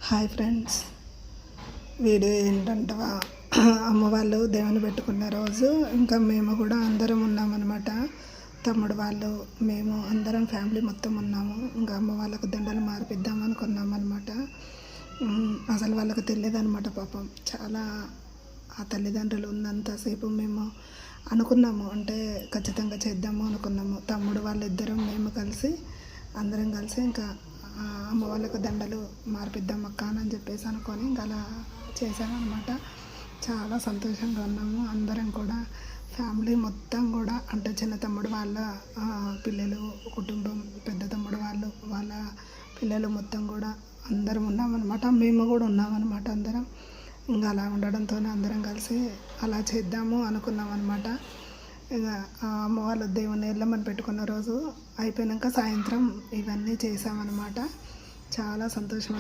Hi friends, video ఏంటంటే అమ్మ వాళ్ళు దేవుని పెట్టుకున్న రోజు ఇంకా మేము కూడా అందరం ఉన్నామన్నమాట. తమ్ముడు వాళ్ళు మేము అందరం ఫ్యామిలీ మొత్తం ఉన్నాము. ఇంకా అమ్మ వాళ్ళకు దండలు మార్పిద్దాం అనుకున్నామన్నమాట. అసలు వాళ్ళకి తెలియదు అనమాట. పాపం చాలా ఆ తల్లిదండ్రులు ఉన్నంతసేపు మేము అనుకున్నాము, అంటే ఖచ్చితంగా చేద్దాము అనుకున్నాము. తమ్ముడు వాళ్ళిద్దరం మేము కలిసి అందరం కలిసి ఇంకా అమ్మ వాళ్ళకు దండలు మార్పిద్దాం అక్క అని చెప్పేసి అనుకొని ఇంకా అలా చేశామన్నమాట. చాలా సంతోషంగా ఉన్నాము అందరం కూడా, ఫ్యామిలీ మొత్తం కూడా. అంటే చిన్న తమ్ముడు వాళ్ళ పిల్లలు, కుటుంబం, పెద్ద తమ్ముడు వాళ్ళ పిల్లలు మొత్తం కూడా అందరం ఉన్నామన్నమాట. మేము కూడా ఉన్నామన్నమాట అందరం. ఇంకా అలా ఉండడంతో అందరం కలిసి అలా చేద్దాము అనుకున్నాం అనమాట. ఇక అమ్మ వాళ్ళు దేవుని ఎల్లమ్మని పెట్టుకున్న రోజు అయిపోయాక సాయంత్రం ఇవన్నీ చేసామన్నమాట. చాలా సంతోషం.